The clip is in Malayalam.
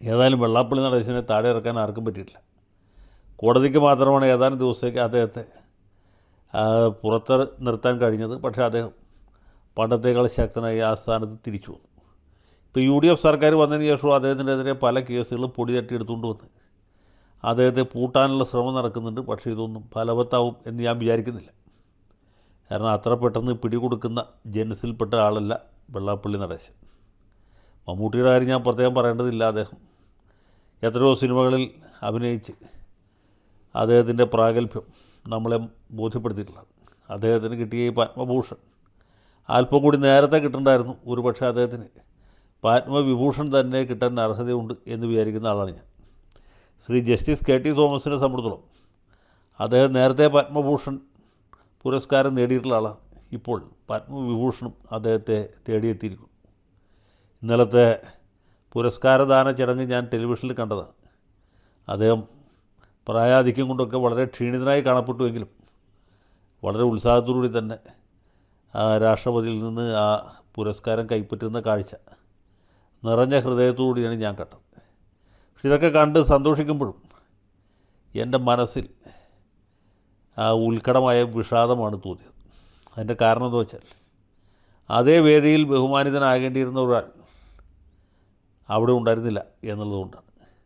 ഏതായാലും വെള്ളാപ്പള്ളി നടേശനെ താഴെ ഇറക്കാൻ ആർക്കും പറ്റിയിട്ടില്ല. കോടതിക്ക് മാത്രമാണ് ഏതാനും ദിവസത്തേക്ക് അദ്ദേഹത്തെ പുറത്ത് നിർത്താൻ കഴിഞ്ഞത്. പക്ഷേ അദ്ദേഹം പണ്ടത്തേക്കാൾ ശക്തനായി ആ സ്ഥാനത്ത് തിരിച്ചു വന്നു. ഇപ്പോൾ UDF സർക്കാർ വന്നതിന് ശേഷവും അദ്ദേഹത്തിനെതിരെ പല കേസുകളും പൊടി തട്ടി എടുത്തുകൊണ്ട് വന്ന് അദ്ദേഹത്തെ പൂട്ടാനുള്ള ശ്രമം നടക്കുന്നുണ്ട്. പക്ഷേ ഇതൊന്നും ഫലവത്താവും എന്ന് ഞാൻ വിചാരിക്കുന്നില്ല. കാരണം അത്ര പെട്ടെന്ന് പിടികൊടുക്കുന്ന ജനസിൽപ്പെട്ട ആളല്ല വെള്ളാപ്പള്ളി നടേശൻ. മമ്മൂട്ടിയുടെ കാര്യം ഞാൻ പ്രത്യേകം പറയേണ്ടതില്ല. അദ്ദേഹം എത്രയോ സിനിമകളിൽ അഭിനയിച്ച് അദ്ദേഹത്തിൻ്റെ പ്രാഗൽഭ്യം നമ്മളെ ബോധ്യപ്പെടുത്തിയിട്ടുള്ളത്. അദ്ദേഹത്തിന് കിട്ടിയ ഈ പത്മഭൂഷൺ അല്പം കൂടി നേരത്തെ കിട്ടണ്ടായിരുന്നു. ഒരു പക്ഷേ അദ്ദേഹത്തിന് പത്മവിഭൂഷൺ തന്നെ കിട്ടാൻ അർഹതയുണ്ട് എന്ന് വിചാരിക്കുന്ന ആളാണ് ഞാൻ. ശ്രീ ജസ്റ്റിസ് KT തോമസിനെ സംബന്ധിച്ചിടത്തോളം അദ്ദേഹം നേരത്തെ പത്മഭൂഷൺ പുരസ്കാരം നേടിയിട്ടുള്ള ആളാണ്. ഇപ്പോൾ പത്മവിഭൂഷണും അദ്ദേഹത്തെ തേടിയെത്തിയിരിക്കുന്നു. ഇന്നലത്തെ പുരസ്കാരദാന ചടങ്ങ് ഞാൻ ടെലിവിഷനിൽ കണ്ടതാണ്. അദ്ദേഹം പ്രായാധിക്യം കൊണ്ടൊക്കെ വളരെ ക്ഷീണിതനായി കാണപ്പെട്ടുവെങ്കിലും വളരെ ഉത്സാഹത്തോടുകൂടി തന്നെ രാഷ്ട്രപതിയിൽ നിന്ന് ആ പുരസ്കാരം കൈപ്പറ്റുന്ന കാഴ്ച നിറഞ്ഞ ഹൃദയത്തോടുകൂടിയാണ് ഞാൻ കണ്ടത്. പക്ഷെ ഇതൊക്കെ കണ്ട് സന്തോഷിക്കുമ്പോഴും എൻ്റെ മനസ്സിൽ ആ ഉത്കടമായ വിഷാദമാണ് തോന്നിയത്. അതിൻ്റെ കാരണം എന്താ വെച്ചാൽ അതേ വേദിയിൽ ബഹുമാനിതനാകേണ്ടിയിരുന്ന ഒരാൾ അവിടെ ഉണ്ടായിരുന്നില്ല എന്നുള്ളതുകൊണ്ടാണ്.